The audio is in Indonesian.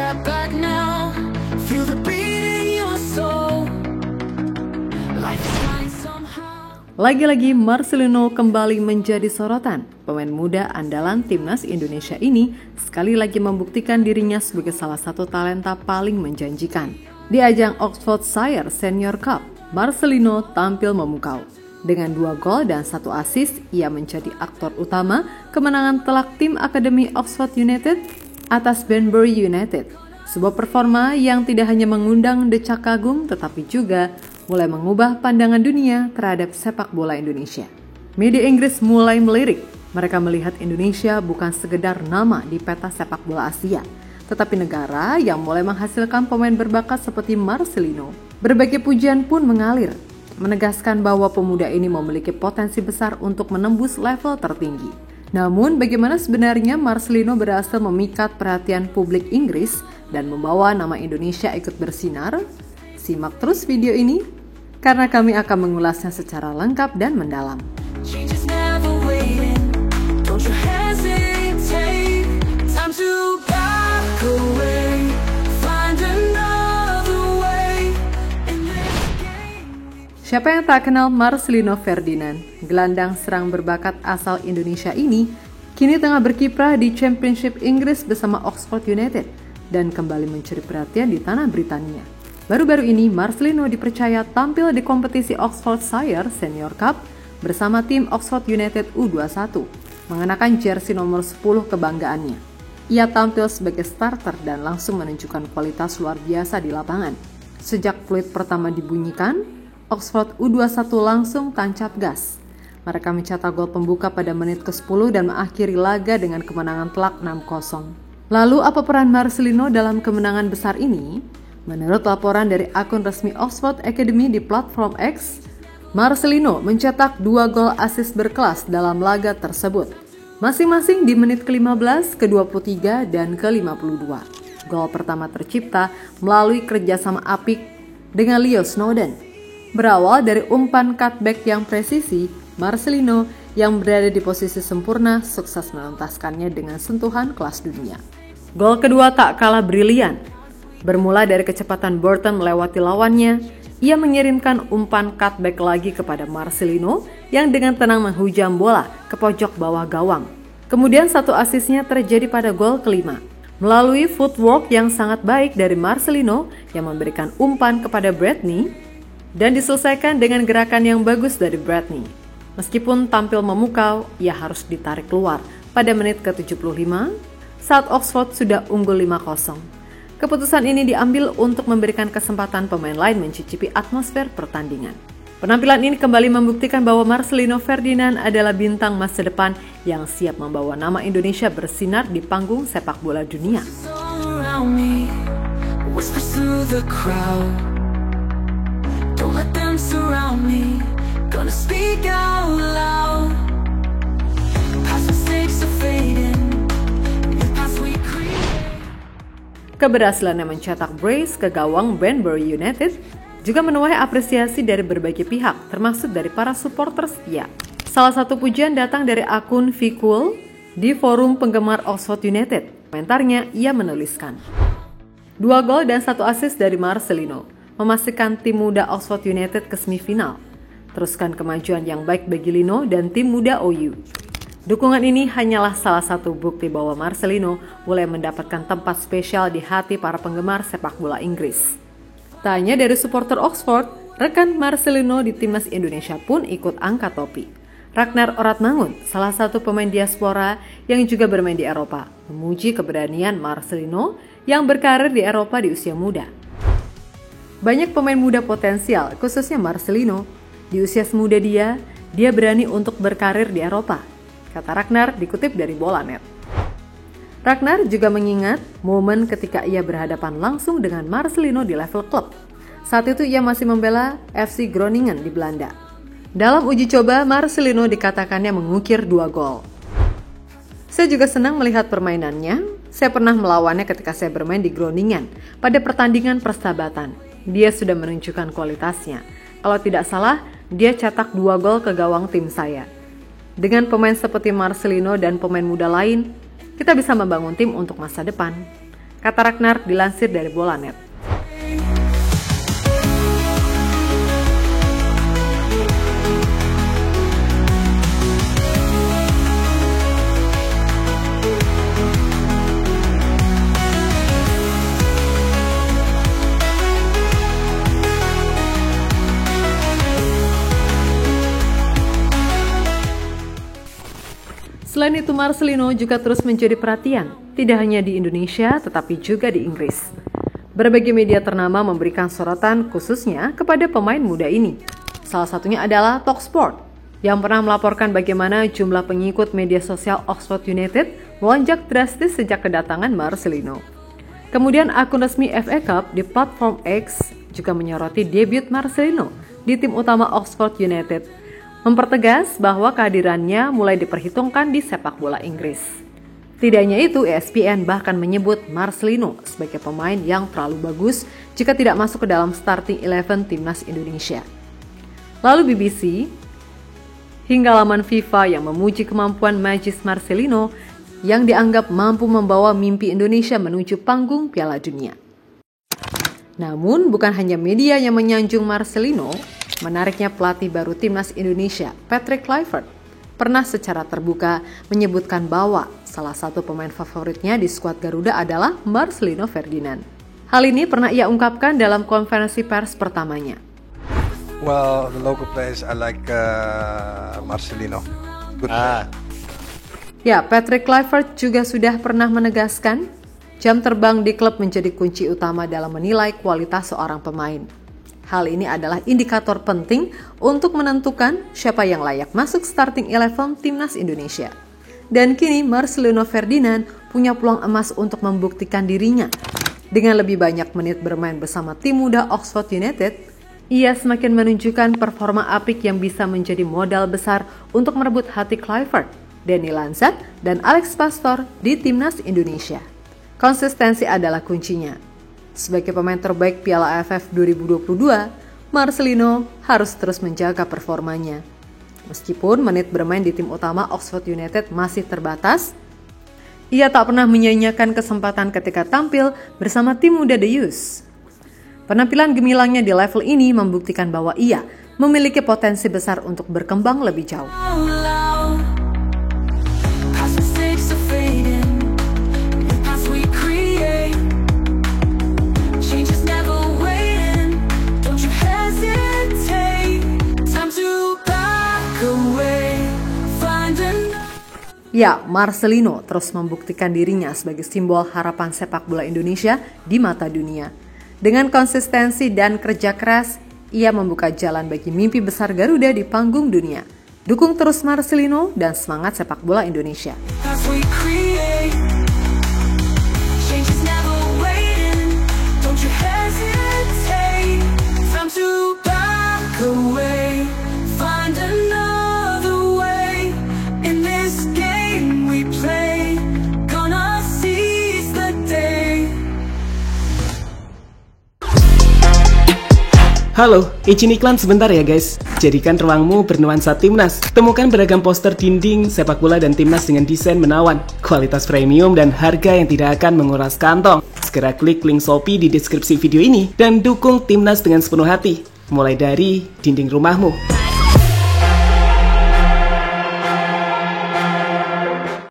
step back now. Feel the beat in your soul. Life is fine somehow. Lagi-lagi Marcelino kembali menjadi sorotan. Pemain muda andalan timnas Indonesia ini sekali lagi membuktikan dirinya sebagai salah satu talenta paling menjanjikan. Di ajang Oxfordshire Senior Cup, Marcelino tampil memukau. Dengan 2 gol dan 1 assist, ia menjadi aktor utama kemenangan telak tim Akademi Oxford United atas Banbury United. Sebuah performa yang tidak hanya mengundang decak kagum tetapi juga mulai mengubah pandangan dunia terhadap sepak bola Indonesia. Media Inggris mulai melirik. Mereka melihat Indonesia bukan sekedar nama di peta sepak bola Asia, tetapi negara yang mulai menghasilkan pemain berbakat seperti Marcelino. Berbagai pujian pun mengalir, menegaskan bahwa pemuda ini memiliki potensi besar untuk menembus level tertinggi. Namun, bagaimana sebenarnya Marcelino berhasil memikat perhatian publik Inggris dan membawa nama Indonesia ikut bersinar? Simak terus video ini, karena kami akan mengulasnya secara lengkap dan mendalam. Change is never waiting. Don't you hesitate. Time to back away. Find another way. And this game. Siapa yang tak kenal Marcelino Ferdinand? Gelandang serang berbakat asal Indonesia ini kini tengah berkiprah di Championship Inggris bersama Oxford United dan kembali mencuri perhatian di tanah Britania. Baru-baru ini Marcelino dipercaya tampil di kompetisi Oxfordshire Senior Cup bersama tim Oxford United U21, mengenakan jersey nomor 10 kebanggaannya. Ia tampil sebagai starter dan langsung menunjukkan kualitas luar biasa di lapangan. Sejak peluit pertama dibunyikan, Oxford U21 langsung tancap gas. Mereka mencetak gol pembuka pada menit ke-10 dan mengakhiri laga dengan kemenangan telak 6-0. Lalu apa peran Marcelino dalam kemenangan besar ini? Menurut laporan dari akun resmi Oxford Academy di platform X, Marcelino mencetak 2 gol assist berkelas dalam laga tersebut, masing-masing di menit ke-15, ke-23, dan ke-52. Gol pertama tercipta melalui kerjasama apik dengan Leo Snowden. Berawal dari umpan cutback yang presisi, Marcelino yang berada di posisi sempurna sukses menuntaskannya dengan sentuhan kelas dunia. Gol kedua tak kalah brilian. Bermula dari kecepatan Burton melewati lawannya, ia mengirimkan umpan cutback lagi kepada Marcelino yang dengan tenang menghujam bola ke pojok bawah gawang. Kemudian 1 asisnya terjadi pada gol kelima, melalui footwork yang sangat baik dari Marcelino yang memberikan umpan kepada Bradney dan diselesaikan dengan gerakan yang bagus dari Bradney. Meskipun tampil memukau, ia harus ditarik keluar pada menit ke-75 saat Oxford sudah unggul 5-0. Keputusan ini diambil untuk memberikan kesempatan pemain lain mencicipi atmosfer pertandingan. Penampilan ini kembali membuktikan bahwa Marcelino Ferdinand adalah bintang masa depan yang siap membawa nama Indonesia bersinar di panggung sepak bola dunia. Around me, whispers through the crowd. Don't let them surround me. Gonna speak out loud. Past mistakes are fading. New paths we create. Keberhasilannya mencetak brace ke gawang Banbury United juga menuai apresiasi dari berbagai pihak, termasuk dari para supporter setia. Salah satu pujian datang dari akun Vcool di forum penggemar Oxford United. Komentarnya, ia menuliskan, 2 gol dan 1 assist dari Marcelino memastikan tim muda Oxford United ke semifinal. Teruskan kemajuan yang baik bagi Lino dan tim muda OU. Dukungan ini hanyalah salah satu bukti bahwa Marcelino mulai mendapatkan tempat spesial di hati para penggemar sepak bola Inggris. Tak hanya dari supporter Oxford, rekan Marcelino di timnas Indonesia pun ikut angkat topi. Ragnar Oratmangun, salah satu pemain diaspora yang juga bermain di Eropa, memuji keberanian Marcelino yang berkarir di Eropa di usia muda. Banyak pemain muda potensial, khususnya Marcelino. Di usia semuda dia berani untuk berkarir di Eropa, kata Ragnar dikutip dari Bola.net. Ragnar juga mengingat momen ketika ia berhadapan langsung dengan Marcelino di level klub. Saat itu ia masih membela FC Groningen di Belanda. Dalam uji coba, Marcelino dikatakannya mengukir 2 gol. Saya juga senang melihat permainannya. Saya pernah melawannya ketika saya bermain di Groningen pada pertandingan persahabatan. Dia sudah menunjukkan kualitasnya. Kalau tidak salah, dia cetak 2 gol ke gawang tim saya. Dengan pemain seperti Marcelino dan pemain muda lain, kita bisa membangun tim untuk masa depan. kata Ragnar dilansir dari Bolanet. Selain itu, Marcelino juga terus menjadi perhatian, tidak hanya di Indonesia tetapi juga di Inggris. Berbagai media ternama memberikan sorotan khususnya kepada pemain muda ini. Salah satunya adalah Talksport, yang pernah melaporkan bagaimana jumlah pengikut media sosial Oxford United melonjak drastis sejak kedatangan Marcelino. Kemudian akun resmi FA Cup di platform X juga menyoroti debut Marcelino di tim utama Oxford United, mempertegas bahwa kehadirannya mulai diperhitungkan di sepak bola Inggris. Tidak hanya itu, ESPN bahkan menyebut Marcelino sebagai pemain yang terlalu bagus jika tidak masuk ke dalam starting 11 timnas Indonesia. Lalu BBC hingga laman FIFA yang memuji kemampuan magis Marcelino yang dianggap mampu membawa mimpi Indonesia menuju panggung Piala Dunia. Namun bukan hanya media yang menyanjung Marcelino, menariknya pelatih baru timnas Indonesia, Patrick Kluivert, pernah secara terbuka menyebutkan bahwa salah satu pemain favoritnya di skuad Garuda adalah Marcelino Ferdinand. Hal ini pernah ia ungkapkan dalam konferensi pers pertamanya. Well, the local players I like Marcelino. Good player. Ya, Patrick Kluivert juga sudah pernah menegaskan jam terbang di klub menjadi kunci utama dalam menilai kualitas seorang pemain. Hal ini adalah indikator penting untuk menentukan siapa yang layak masuk starting 11 timnas Indonesia. Dan kini Marcelino Ferdinand punya peluang emas untuk membuktikan dirinya. Dengan lebih banyak menit bermain bersama tim muda Oxford United, ia semakin menunjukkan performa apik yang bisa menjadi modal besar untuk merebut hati Kluivert, Danny Lanzat, dan Alex Pastor di timnas Indonesia. Konsistensi adalah kuncinya. Sebagai pemain terbaik Piala AFF 2022, Marcelino harus terus menjaga performanya. Meskipun menit bermain di tim utama Oxford United masih terbatas, ia tak pernah menyia-nyiakan kesempatan ketika tampil bersama tim muda The Youths. Penampilan gemilangnya di level ini membuktikan bahwa ia memiliki potensi besar untuk berkembang lebih jauh. Ya, Marcelino terus membuktikan dirinya sebagai simbol harapan sepak bola Indonesia di mata dunia. Dengan konsistensi dan kerja keras, ia membuka jalan bagi mimpi besar Garuda di panggung dunia. Dukung terus Marcelino dan semangat sepak bola Indonesia. Halo, izin iklan sebentar ya guys. Jadikan ruangmu bernuansa timnas. Temukan beragam poster dinding, sepak bola dan timnas dengan desain menawan, kualitas premium dan harga yang tidak akan menguras kantong. Segera klik link Shopee di deskripsi video ini dan dukung timnas dengan sepenuh hati. Mulai dari dinding rumahmu.